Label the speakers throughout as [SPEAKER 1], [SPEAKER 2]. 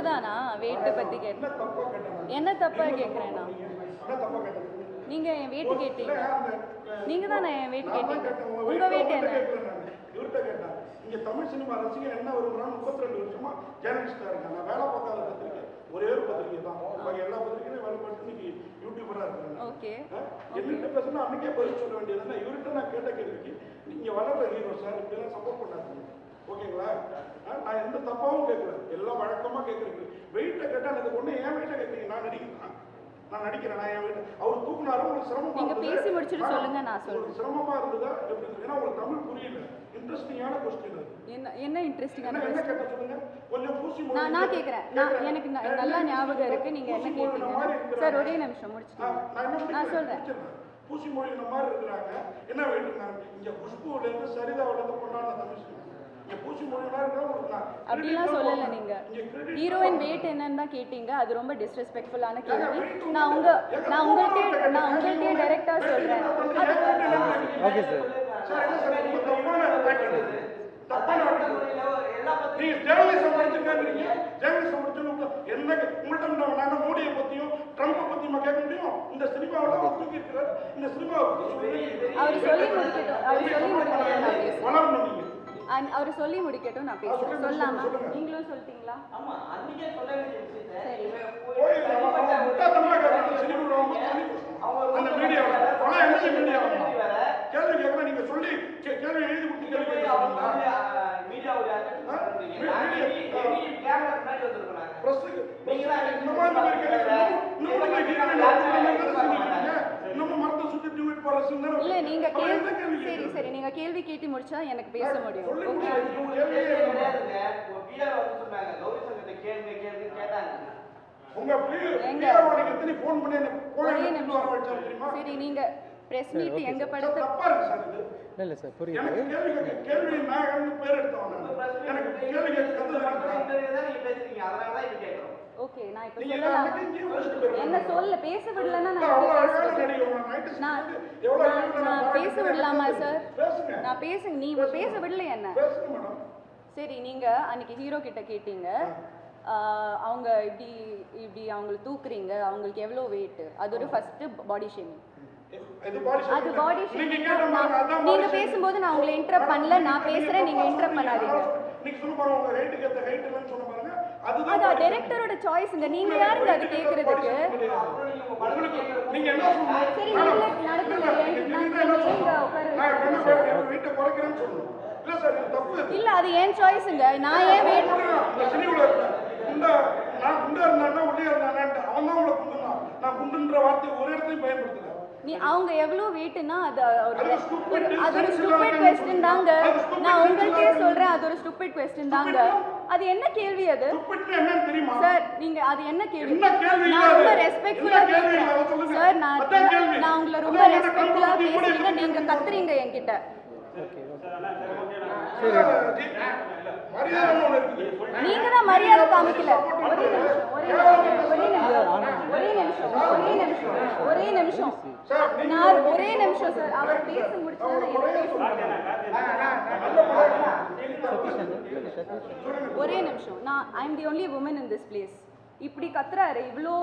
[SPEAKER 1] தானா வெயிட் பத்தி என்ன தப்பா கேக்குறேனா நீங்க என் வெயிட் கேட்டீங்க நீங்க தானே என் வெயிட் கேட்டீங்க உங்க வெயிட் என்ன
[SPEAKER 2] இவர்கிட்ட கேட்டேன் இங்க தமிழ் சினிமா ரசிகர் என்ன விரும்புறான்னு 32 வருஷமா ஜேர்னலிஸ்டா இருக்காங்க நான் வேலை பார்க்காத பத்திரிக்கை ஒரே ஒரு பத்திரிக்கை தான் பாக்கி எல்லா பத்திரிக்கையும் வேலை பார்த்து இன்னைக்கு யூடியூபரா இருக்காங்க
[SPEAKER 1] ஓகே
[SPEAKER 2] என்கிட்ட பேசினா அன்னைக்கே பதில் சொல்ல வேண்டியதுன்னா இவர்கிட்ட நான் கேட்ட கேள்விக்கு நீங்க வளர்ற ஹீரோ சார் இப்படிலாம் சப்போர்ட் பண்ணாதீங்க ஓகேங்களா நான் எந்த தப்பாவும் கேட்கல எல்லாம் வழக்கமா கேட்கறீங்க வெயிட்ட கேட்டா எனக்கு ஒண்ணு ஏன் வெயிட்ட கேட்கறீங்க நான் நடிக்கிறேன் நான் என் வீட்டு அவர் தூக்குனாரு உங்களுக்கு சிரமமா
[SPEAKER 1] நீங்க பேசி முடிச்சிட்டு சொல்லுங்க நான் சொல்றேன்
[SPEAKER 2] சிரமமா இருந்ததா எப்படி ஏன்னா உங்களுக்கு தமிழ் புரியல இன்ட்ரெஸ்டிங்கான क्वेश्चन
[SPEAKER 1] என்ன இன்ட்ரெஸ்டிங்கான
[SPEAKER 2] என்ன கேட்ட சொல்லுங்க கொஞ்சம் பூசி
[SPEAKER 1] நான் கேக்குறேன் எனக்கு நல்லா ஞாபகம் இருக்கு நீங்க என்ன கேட்டீங்க சார் ஒரே நிமிஷம் முடிச்சிட்டு நான் சொல்றேன்
[SPEAKER 2] பூசி மொழின மாதிரி இருக்காங்க என்ன வேண்டுறாங்க இங்க குஷ்புல இருந்து சரிதாவுல இருந்து கொண்டாடுற தமிழ்
[SPEAKER 1] அப்படிலாம் சொல்லல நீங்க ஹீரோயின் வெயிட் என்னன்னு தான் கேட்டீங்க அது ரொம்ப டிஸ்ரெஸ்பெக்ட்ஃபுல்லான கேள்வி நான் உங்கள்கிட்ட டைரக்டா சொல்றேன்
[SPEAKER 3] ஓகே சார்
[SPEAKER 2] நீங்க ஜேர்னலிசம் படிச்சிருக்கீங்க ஜேர்னலிசம் படிச்சவங்க என்ன உங்கள்ட்ட நாங்க மோடியை பத்தியும் ட்ரம்ப் பத்தியுமா கேட்க முடியும் இந்த சினிமாவோட தூக்கி இருக்கிறார் இந்த சினிமாவை
[SPEAKER 1] அவர் சொல்லி முடிக்கட்டும்
[SPEAKER 2] வளரணும் நீங்க
[SPEAKER 1] அவர் சொல்லி முடிக்கட்டும் நான் பேசுறேன் சொல்லாமா நீங்களும் சொல்லிட்டீங்களா
[SPEAKER 4] ஆமா அன்னைக்கே சொல்ல வேண்டிய விஷயத்தை
[SPEAKER 1] சரி
[SPEAKER 2] அந்த மீடியாவை பல என்ன மீடியாவை கேள்வி கேட்கலாம் நீங்க சொல்லி கேள்வி எழுதி கொடுத்து கேள்வி
[SPEAKER 4] மீடியாவுடைய கேமரா முன்னாடி வந்திருக்காங்க
[SPEAKER 2] பிரஸ்க்கு இந்த மாதிரி
[SPEAKER 1] இல்ல நீங்க சரி நீங்க கேள்வி கேட்டு முடிச்சா எனக்கு பேச முடியும் சரி நீங்க பிரஸ் மீட் எங்க படுத்து
[SPEAKER 3] இல்ல சார் புரியுது
[SPEAKER 2] கேள்வி நான் பேர் எடுத்தவங்க எனக்கு கேள்வி
[SPEAKER 4] பேசுறீங்க அதனால தான் இப்ப கேக்குறோம்
[SPEAKER 1] ஓகே நான் இப்ப சொல்லலாம் என்ன சொல்ல பேச விடலன்னா நான் பேச விடலாமா சார் நான் பேசுங்க நீ பேச விடல என்ன சரி நீங்க அன்னைக்கு ஹீரோ கிட்ட கேட்டீங்க அவங்க இப்படி அவங்களை தூக்குறீங்க அவங்களுக்கு எவ்வளவு வெயிட் அது ஒரு ஃபர்ஸ்ட் பாடி ஷேமிங் அது பாடி ஷேமிங் நீங்க பேசும்போது நான் உங்களை இன்டரப்ட் பண்ணல நான் பேசுறேன் நீங்க இன்டரப்ட் பண்ணாதீங்க
[SPEAKER 2] நீங்க சொல்ல பாருங்க உங்க ஹைட்டுக்கு ஏத்த ஹைட் இல்லன்னு சொல்ல பாருங்க
[SPEAKER 1] அது டைரக்டரோட சாய்ஸ்ங்க நீங்க யாருங்க அது கேக்குறதுக்கு
[SPEAKER 2] நீங்க என்ன சொல்றீங்க
[SPEAKER 1] சரி நீங்க நடந்துங்க
[SPEAKER 2] நான் வீட்டை குறைக்கிறேன்னு சொல்றேன் இல்ல சார் இது தப்பு
[SPEAKER 1] இல்ல அது ஏன் சாய்ஸ்ங்க நான் ஏன் வெயிட்
[SPEAKER 2] இந்த சினிமால நான் குண்டா இருந்தானே ஒல்லியா இருந்தானே அவன் தான் உங்களை குண்டுனா நான் குண்டுன்ற வார்த்தை ஒரு இடத்தையும் பயன்படுத்தல
[SPEAKER 1] நீ அவங்க எவ்வளவு வெயிட்னா அது ஒரு ஸ்டூபிட் क्वेश्चन தாங்க நான் உங்களுக்கே சொல்றேன் அது ஒரு ஸ்டூபிட் क्वेश्चन தாங்க அது என்ன கேள்வி அது
[SPEAKER 2] ஸ்டூபிட்னா என்னன்னு தெரியுமா
[SPEAKER 1] சார் நீங்க அது என்ன கேள்வி
[SPEAKER 2] என்ன கேள்வி
[SPEAKER 1] நான் ரொம்ப ரெஸ்பெக்ட்ஃபுல்லா கேக்குறேன் சார் நான் உங்களை ரொம்ப ரெஸ்பெக்ட்ஃபுல்லா பேசுறீங்க நீங்க கத்துறீங்க என்கிட்ட நீங்க தான் மரியாதை காமிக்கல ஒரே நிமிஷம் நான் ஒரே நிமிஷம் சார் அவர் பேச முடிச்சா ஒரே நிமிஷம் நான் I am the only woman in this place இப்படி கத்துறாரு இவ்ளோ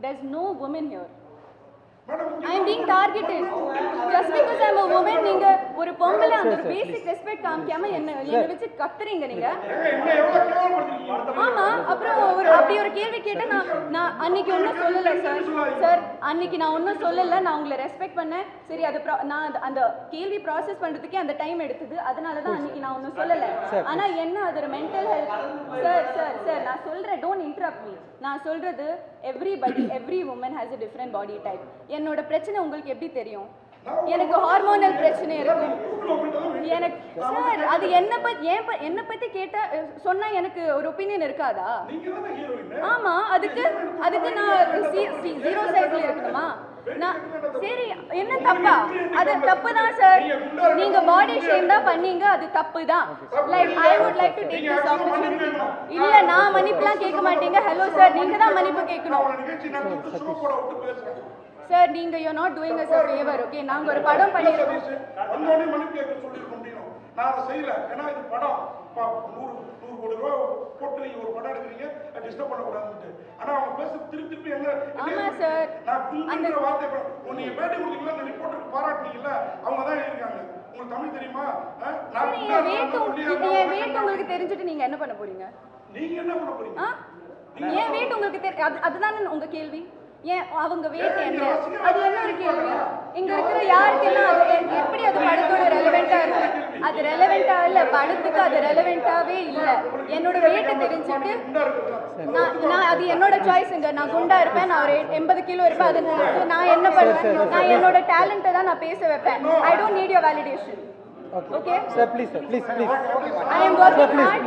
[SPEAKER 1] there is no woman here I am being targeted just because I am a woman நீங்க ஒரு பொம்பளை அந்த ஒரு பேசிக் ரெஸ்பெக்ட் காமிக்காம என்ன வெச்சு கத்துறீங்க நீங்க ஆமா அப்புறம் அப்படி ஒரு கேள்வி கேட்டா நான் அன்னைக்கு ஒன்னும் சொல்லல சார் அன்னைக்கு நான் ஒன்னும் சொல்லல நான் உங்களை ரெஸ்பெக்ட் பண்ணேன் சரி அது நான் அந்த கேள்வி ப்ராசஸ் பண்றதுக்கே அந்த டைம் எடுத்தது அதனால தான் அன்னைக்கு நான் ஒன்னும் சொல்லல ஆனா என்ன அது ஒரு மென்டல் ஹெல்த் சார் நான் சொல்றேன் டோன்ட் இன்டரப்ட் மீ நான் சொல்றது every woman has a different body type என்னோட பிரச்சனை உங்களுக்கு எப்படி தெரியும் எனக்கு ஹார்மோனல் பிரச்சனை இருக்கு எனக்கு சார் அது என்ன பத்தி கேட்டா சொன்னா எனக்கு ஒரு ஒபினியன் இருக்காதா ஆமா அதுக்கு நான் ஜீரோ சைஸ்ல இருக்கணுமா நான் சரி என்ன தப்பா அது தப்பு தான் சார் நீங்க பாடி ஷேம் தான் பண்ணீங்க அது தப்பு தான் like I would like to take this opportunity இல்ல நான் மன்னிப்புலாம் கேட்க மாட்டீங்க ஹலோ சார் நீங்க தான் மன்னிப்பு கேட்கணும் சார் நீங்க you not doing as a favor okay நாங்க ஒரு படம் பண்ணிருக்கோம்
[SPEAKER 2] வந்தோனே மன்னிப்பு கேட்க சொல்லிருக்க முடியும் நான் அதை செய்யல ஏன்னா இது படம் 100 கோடி ரூபாய் போட்டு நீங்க ஒரு படம் எடுக்கிறீங்க டிஸ்டர்ப் பண்ணக்கூடாதுன்னு. ஆனா அவங்க பேச திருப்பி என்ன
[SPEAKER 1] ஆமா சார்.
[SPEAKER 2] நான் புரிஞ்சுக்கிற வார்த்தை நீங்க பேட்டி கொடுத்தீங்களா, அந்த ரிப்போர்ட்டருக்கு பாராட்டினீங்களா, அவங்க தான் இருக்காங்க. உங்களுக்கு தமிழ் தெரியுமா? நான்
[SPEAKER 1] என் வெயிட் உங்களுக்கு தெரிஞ்சுட்டு நீங்க என்ன பண்ண போறீங்க?
[SPEAKER 2] நீங்க என்ன பண்ண போறீங்க?
[SPEAKER 1] என் வெயிட் உங்களுக்கு அதுதானே உங்க கேள்வி. ஏன் அவங்க வெயிட் என்ன? அது என்ன ஒரு கேள்வி? இங்க இருக்கிற யாருக்கெல்லாம் அது எப்படி அது படத்தோட ரெலவெண்டா இருக்கு? அது ரெலவெண்டா இல்ல, படத்துக்கு அது ரெலவெண்டாவே இல்ல. என்னோட வெயிட் தெரிஞ்சுட்டு நான் அது என்னோட சாய்ஸ்ங்க. நான் குண்டா இருப்பேன், நான் ஒரு 80 கிலோ இருப்பேன். அது நான் என்ன பண்ணுவேன்? நான் என்னோட டேலண்ட்டை தான் நான் பேச வைப்பேன். I don't need your validation. Okay
[SPEAKER 3] sir, please sir, please
[SPEAKER 1] I am working hard.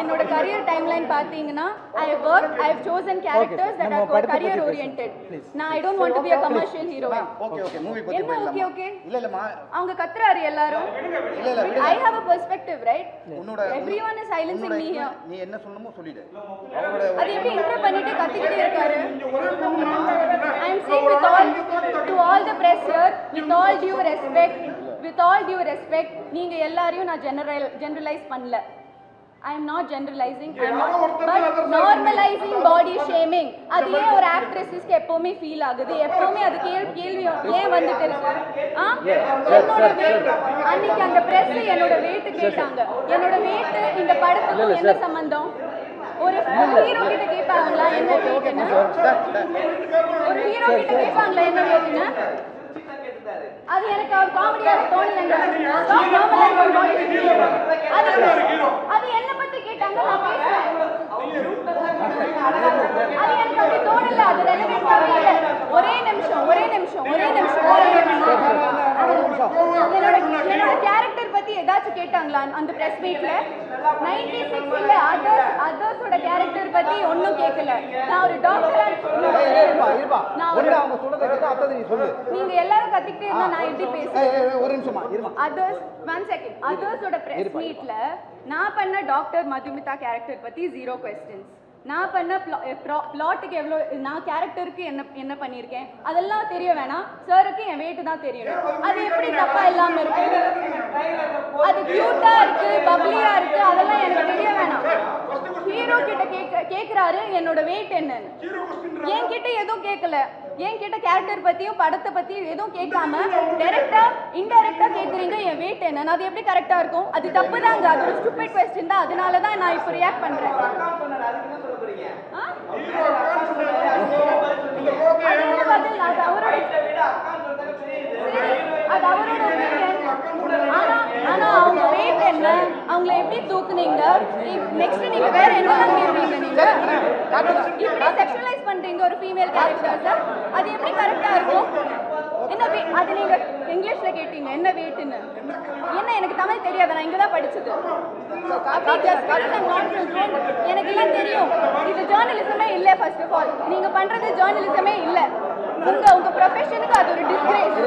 [SPEAKER 1] என்னோட career timeline பாத்தீங்கன்னா I have chosen characters that are career oriented. Now I don't want to be a commercial hero.
[SPEAKER 5] Okay movie பத்தி பேசலாம்.
[SPEAKER 1] Okay
[SPEAKER 5] இல்ல
[SPEAKER 1] அவங்க கத்துறாரு எல்லாரும்.
[SPEAKER 5] இல்ல
[SPEAKER 1] I have a perspective, right? Everyone is silencing me here.
[SPEAKER 5] நீ என்ன சொல்லணுமோ சொல்லிடு.
[SPEAKER 1] அது எப்படி இன்டர் பண்ணிட்டு கத்திக்கிட்டே இருக்காரு? I am saying to all the press here, with all due respect, நீங்க எல்லாரையும் நான் generalize பண்ணல. I am not generalizing, but normalizing body shaming. அது ஏன் ஒரு ஆக்ட்ரஸஸ்க்கு எப்பவுமே ஃபீல் ஆகுது? எப்பவுமே அது கேள்வி ஏன் வந்துட்டு இருக்கு? என்னோட weight அன்னைக்கு அந்த பிரஸ் என்னோட weight கேட்டாங்க. என்னோட weight இந்த படத்துக்கு என்ன சம்பந்தம்? ஒரு ஹீரோ கிட்ட கேட்பாங்களா என்ன வெயிட்னு? ஒரு ஹீரோ கிட்ட கேட்பாங்களா என்ன வெயிட்னு? அது எனக்கு காமெடியா தோணலங்க. அது என்ன பத்தி கேட்டாங்க, நான் பேசுறேன். அது எனக்கு அப்படி தோணல, அது ரெலவெண்டாவே இல்ல. ஒரே நிமிஷம் என்னோட கேரக்டர் பத்தி ஏதாச்சும் கேட்டாங்களா அந்த பிரஸ் மீட்ல? 96 இல்ல அதர்ஸோட கேரக்டர் பத்தி ஒண்ணும் கேட்கல. நான் ஒரு டாக்டரா
[SPEAKER 5] அவங்க சொல்றத கேட்டா அத நீ சொல்லு.
[SPEAKER 1] நீங்க எல்லாரும் கத்திக்கிட்டே இருந்தா நான் எப்படி பேசுறேன்?
[SPEAKER 5] ஒரு நிமிஷமா இருமா.
[SPEAKER 1] one second. அதர்ஸோட பிரஸ் மீட்ல நான் பண்ண டாக்டர் மதுமிதா கேரக்டர் பத்தி 0 questions. நான் பண்ண பிளாட்டுக்கு எவ்வளோ, நான் கேரக்டருக்கு என்ன பண்ணியிருக்கேன் அதெல்லாம் தெரிய வேணாம். சாருக்கு என் வெயிட் தான் தெரியணும். அது எப்படி தப்பா இல்லாம இருக்கு? அது கியூட்டா இருக்கு, பப்ளியா இருக்கு, அதெல்லாம் எனக்கு தெரிய வேணாம். ஹீரோ கிட்ட கேக்குறாரு என்னோட வெயிட் என்னன்னு. என்கிட்ட எதுவும் கேட்கல. என்கிட்ட கேரக்டர் பத்தியும் படத்தை பத்தியும் எதுவும் கேட்காம டைரக்டா இன்டைரக்டா கேக்குறீங்க என் வெயிட் என்னன்னு. அது எப்படி கரெக்டா இருக்கும்? அது தப்பு தாங்க. அது ஒரு ஸ்டூபிட் क्वेश्चन தான். அதனால தான் நான் இப்போ ரியாக்ட் பண்றேன். ஆனா அவங்க வெயிட் என்ன, அவங்களை எப்படி தூக்குனீங்க, நெக்ஸ்ட் நீங்க வேற என்னெல்லாம் கேட்பீங்க? நீங்க இப்படி செக்ஷுவலைஸ் பண்றீங்க ஒரு ஃபீமேல் கேரக்டர்ஸ். அது எப்படி கரெக்டா இருக்கும்? என்ன அது நீங்க இங்கிலீஷ்ல கேட்டீங்க என்ன வெயிட்னு. என்ன எனக்கு தமிழ் தெரியாது, நான் இங்கதான் படிச்சது. எனக்கு எல்லாம் தெரியும். இது ஜேர்னலிசமே இல்ல. ஃபர்ஸ்ட் ஆஃப் ஆல் நீங்க பண்றது ஜேர்னலிசமே இல்ல. உங்க ப்ரொஃபஷனுக்கு அது ஒரு டிஸ்கிரேஸ்.